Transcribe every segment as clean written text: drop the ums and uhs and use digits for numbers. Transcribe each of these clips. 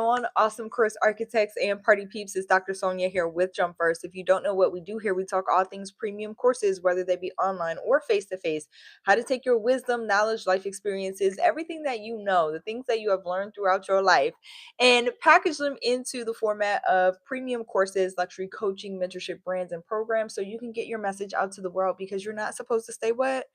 on, awesome course architects and party peeps? It's Dr. Sonia here with Jump First. If you don't know what we do here, we talk all things premium courses, whether they be online or face to face, how to take your wisdom, knowledge, life experiences, everything that you know, the things that you have learned throughout your life, and package them into the format of premium courses, luxury coaching, mentorship, brands, and programs so you can get your message out to the world, because you're not supposed to stay what?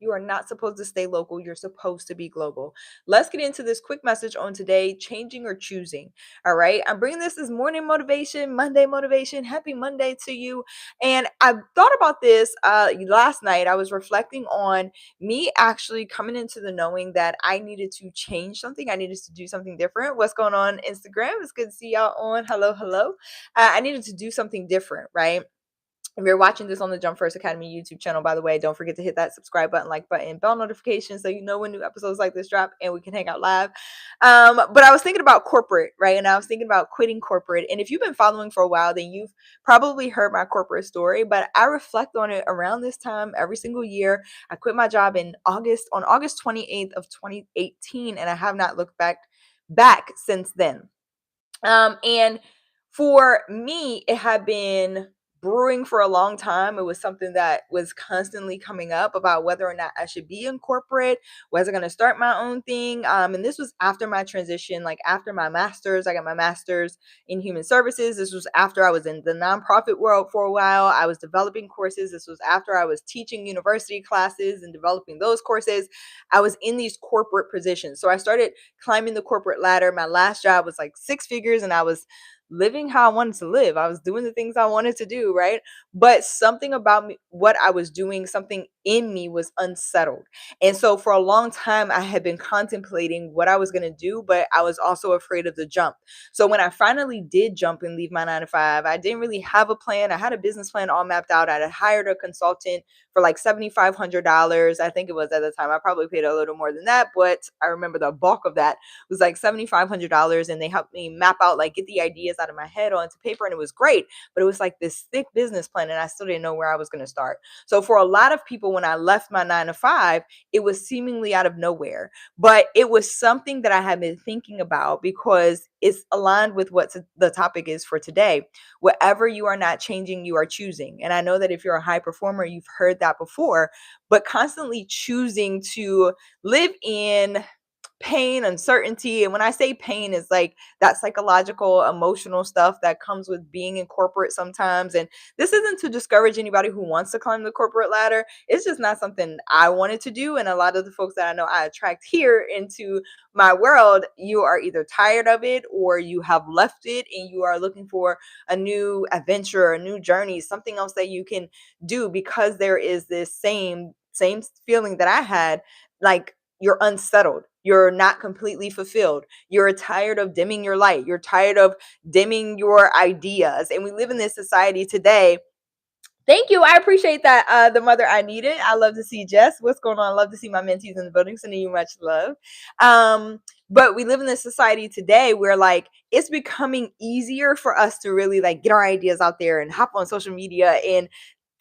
You are not supposed to stay local. You're supposed to be global. Let's get into this quick message on today: changing or choosing. All right. I'm bringing this as morning motivation, Monday motivation. Happy Monday to you. And I thought about this last night. I was reflecting on me actually coming into the knowing that I needed to change something. I needed to do something different. What's going on, Instagram? It's good to see y'all on. Hello, hello. I needed to do something different, right? If you're watching this on the Jump First Academy YouTube channel, by the way, don't forget to hit that subscribe button, like button, bell notifications so you know when new episodes like this drop and we can hang out live. But I was thinking about corporate, right? And I was thinking about quitting corporate. And if you've been following for a while, then you've probably heard my corporate story, but I reflect on it around this time every single year. I quit my job on August 28th of 2018, and I have not looked back since then. And for me, it had been brewing for a long time. It was something that was constantly coming up about whether or not I should be in corporate, was I going to start my own thing. And this was after my transition, like after my master's. I got my master's in human services. This was after I was in the nonprofit world for a while. I was developing courses. This was after I was teaching university classes and developing those courses. I was in these corporate positions. So I started climbing the corporate ladder. My last job was like six figures, and I was living how I wanted to live. I was doing the things I wanted to do, right? But something about me, what I was doing, something in me was unsettled. And so for a long time, I had been contemplating what I was going to do, but I was also afraid of the jump. So when I finally did jump and leave my 9 to 5, I didn't really have a plan. I had a business plan all mapped out. I had hired a consultant for like $7,500. I think it was at the time. I probably paid a little more than that, but I remember the bulk of that was like $7,500. And they helped me map out, like, get the ideas out of my head onto paper. And it was great, but it was like this thick business plan, and I still didn't know where I was going to start. So for a lot of people, when I left my 9 to 5, it was seemingly out of nowhere, but it was something that I had been thinking about because it's aligned with what the topic is for today. Whatever you are not changing, you are choosing. And I know that if you're a high performer, you've heard that before, but constantly choosing to live in pain, uncertainty. And when I say pain, is like that psychological, emotional stuff that comes with being in corporate sometimes. And this isn't to discourage anybody who wants to climb the corporate ladder. It's just not something I wanted to do. And a lot of the folks that I know I attract here into my world, you are either tired of it or you have left it and you are looking for a new adventure, a new journey, something else that you can do, because there is this same feeling that I had, like, you're unsettled. You're not completely fulfilled. You're tired of dimming your light. You're tired of dimming your ideas. And we live in this society today. Thank you. I appreciate that. The mother I needed. I love to see Jess. What's going on? I love to see my mentees in the building. Sending you much love. But we live in this society today where, like, it's becoming easier for us to really, like, get our ideas out there and hop on social media and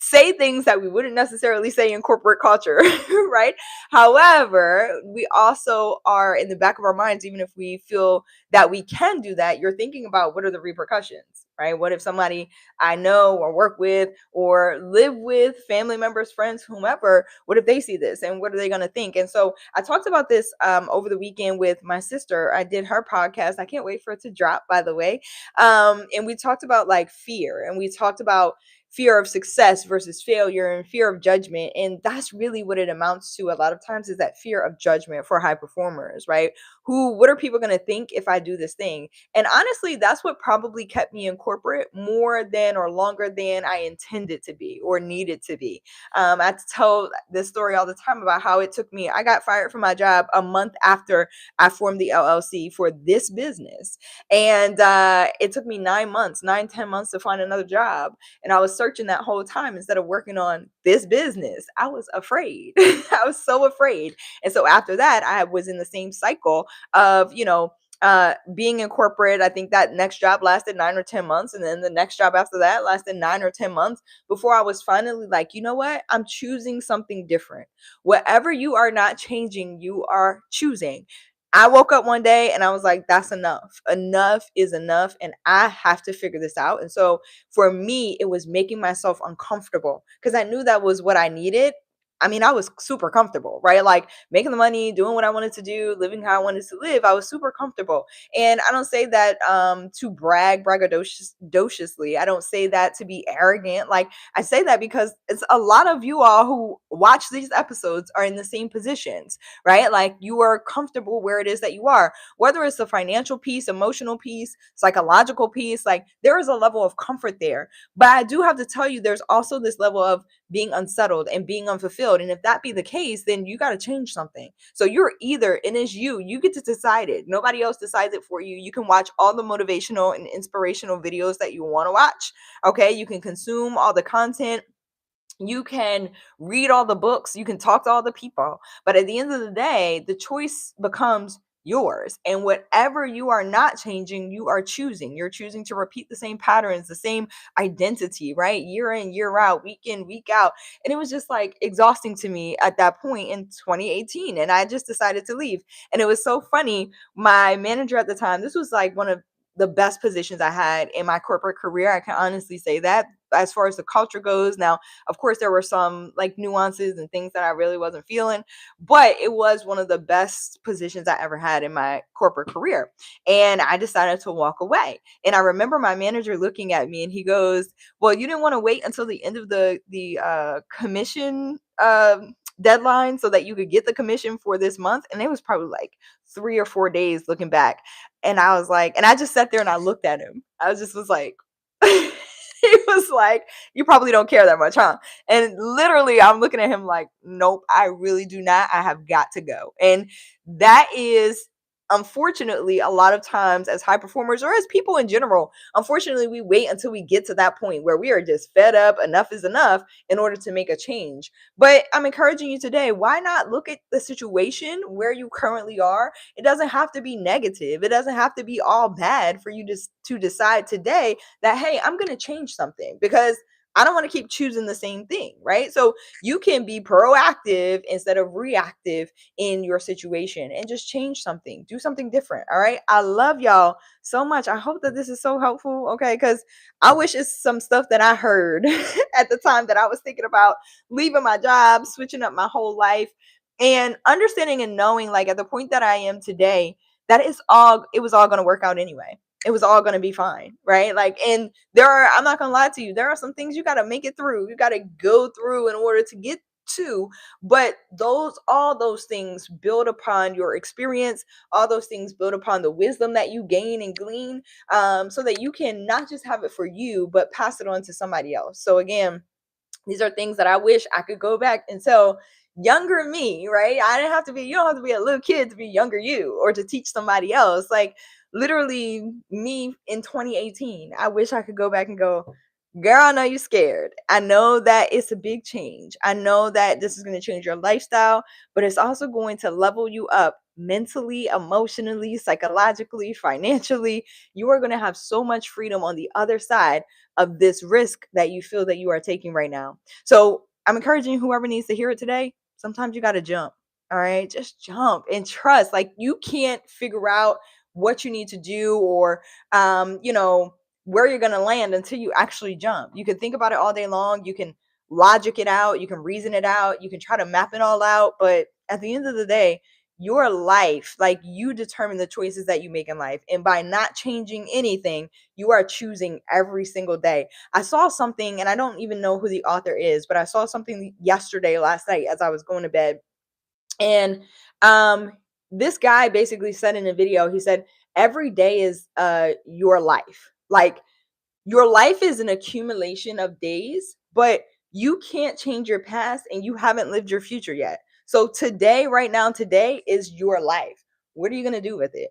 say things that we wouldn't necessarily say in corporate culture, right? However, we also are in the back of our minds, even if we feel that we can do that, you're thinking about, what are the repercussions, right? What if somebody I know or work with or live with, family members, friends, whomever, what if they see this and what are they going to think? And so I talked about this over the weekend with my sister. I did her podcast. I can't wait for it to drop, by the way. And we talked about, like, fear, and we talked about fear of success versus failure and fear of judgment. And that's really what it amounts to a lot of times, is that fear of judgment for high performers, right? What are people going to think if I do this thing? And honestly, that's what probably kept me in corporate more than or longer than I intended to be or needed to be. I tell this story all the time about how it took me, I got fired from my job a month after I formed the LLC for this business. And it took me 10 months to find another job. And I was searching that whole time instead of working on this business. I was afraid. I was so afraid. And so after that, I was in the same cycle of, being in corporate. I think that next job lasted 9 or 10 months. And then the next job after that lasted 9 or 10 months before I was finally like, you know what? I'm choosing something different. Whatever you are not changing, you are choosing. I woke up one day and I was like, that's enough. Enough is enough. And I have to figure this out. And so for me, it was making myself uncomfortable because I knew that was what I needed. I mean, I was super comfortable, right? Like making the money, doing what I wanted to do, living how I wanted to live. I was super comfortable. And I don't say that to braggadociously. I don't say that to be arrogant. Like I say that because it's a lot of you all who watch these episodes are in the same positions, right? Like you are comfortable where it is that you are, whether it's the financial piece, emotional piece, psychological piece, like there is a level of comfort there. But I do have to tell you, there's also this level of being unsettled and being unfulfilled. And if that be the case, then you got to change something. So you're either, and it's you get to decide it. Nobody else decides it for you. You can watch all the motivational and inspirational videos that you want to watch. Okay. You can consume all the content, you can read all the books, you can talk to all the people, but at the end of the day, the choice becomes yours. And whatever you are not changing, you are choosing. You're choosing to repeat the same patterns, the same identity, right? Year in, year out, week in, week out. And it was just like exhausting to me at that point in 2018. And I just decided to leave. And it was so funny. My manager at the time, this was like one of the best positions I had in my corporate career. I can honestly say that as far as the culture goes. Now, of course, there were some like nuances and things that I really wasn't feeling, but it was one of the best positions I ever had in my corporate career. And I decided to walk away. And I remember my manager looking at me and he goes, "Well, you didn't want to wait until the end of the commission deadline so that you could get the commission for this month." And it was probably like 3 or 4 days looking back. And I was like, and I just sat there and I looked at him. I was like, he was like, "You probably don't care that much, huh?" And literally, I'm looking at him like, "Nope, I really do not. I have got to go." And that is, unfortunately, a lot of times as high performers or as people in general, unfortunately, we wait until we get to that point where we are just fed up, enough is enough in order to make a change. But I'm encouraging you today, why not look at the situation where you currently are? It doesn't have to be negative. It doesn't have to be all bad for you to decide today that, hey, I'm going to change something because I don't want to keep choosing the same thing, right? So you can be proactive instead of reactive in your situation and just change something, do something different. All right. I love y'all so much. I hope that this is so helpful. Okay. Because I wish it's some stuff that I heard at the time that I was thinking about leaving my job, switching up my whole life, and understanding and knowing, like, at the point that I am today, that is all, it was all going to work out anyway. It was all going to be fine, right? Like, and there are, I'm not going to lie to you, there are some things you got to make it through. You got to go through in order to get to, but all those things build upon your experience. All those things build upon the wisdom that you gain and glean, so that you can not just have it for you, but pass it on to somebody else. So again, these are things that I wish I could go back and tell younger me, right? I didn't have to be, you don't have to be a little kid to be younger you or to teach somebody else. Like literally me in 2018, I wish I could go back and go, "Girl, I know you're scared. I know that it's a big change. I know that this is going to change your lifestyle, but it's also going to level you up mentally, emotionally, psychologically, financially. You are going to have so much freedom on the other side of this risk that you feel that you are taking right now." So I'm encouraging whoever needs to hear it today. Sometimes you got to jump. All right. Just jump and trust. Like you can't figure out what you need to do or, where you're going to land until you actually jump. You can think about it all day long. You can logic it out. You can reason it out. You can try to map it all out. But at the end of the day, your life, like you determine the choices that you make in life. And by not changing anything, you are choosing every single day. I saw something, and I don't even know who the author is, but I saw something yesterday, last night, as I was going to bed. And this guy basically said in a video, he said, every day is your life. Like your life is an accumulation of days, but you can't change your past and you haven't lived your future yet. So today, right now, today is your life. What are you going to do with it?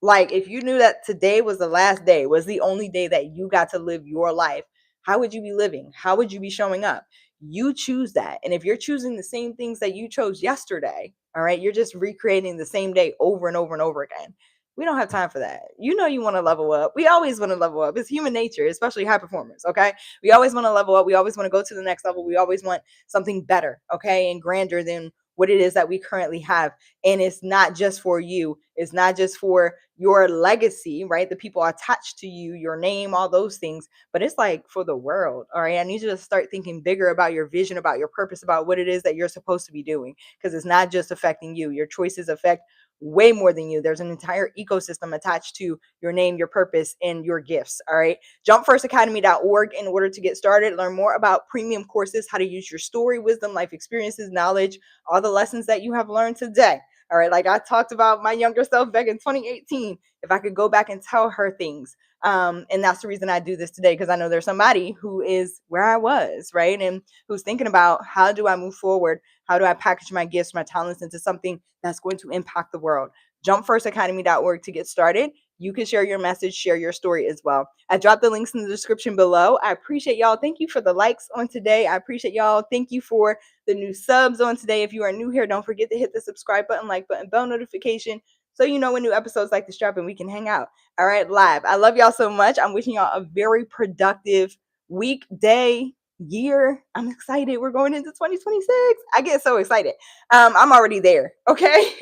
Like, if you knew that today was the last day, was the only day that you got to live your life, how would you be living? How would you be showing up? You choose that. And if you're choosing the same things that you chose yesterday, all right, you're just recreating the same day over and over and over again. We don't have time for that. You know, you want to level up. We always want to level up. It's human nature, especially high performers. Okay. We always want to level up. We always want to go to the next level. We always want something better. Okay. And grander than what it is that we currently have. And it's not just for you, it's not just for your legacy, right? The people attached to you, your name, all those things, but it's like for the world. All right. I need you to start thinking bigger about your vision, about your purpose, about what it is that you're supposed to be doing, because it's not just affecting you. Your choices affect way more than you. There's an entire ecosystem attached to your name, your purpose, and your gifts. All right. Jumpfirstacademy.org in order to get started. Learn more about premium courses, how to use your story, wisdom, life experiences, knowledge, all the lessons that you have learned today. All right. Like I talked about my younger self back in 2018. If I could go back and tell her things. And that's the reason I do this today, because I know there's somebody who is where I was, right? And who's thinking about, how do I move forward? How do I package my gifts, my talents into something that's going to impact the world? Jumpfirstacademy.org to get started. You can share your message, share your story as well. I dropped the links in the description below. I appreciate y'all. Thank you for the likes on today. I appreciate y'all. Thank you for the new subs on today. If you are new here, don't forget to hit the subscribe button, like button, bell notification, so you know when new episodes like this drop and we can hang out. All right, live. I love y'all so much. I'm wishing y'all a very productive week, day, year. I'm excited. We're going into 2026. I get so excited. I'm already there. Okay.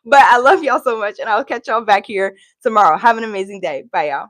But I love y'all so much, and I'll catch y'all back here tomorrow. Have an amazing day. Bye, y'all.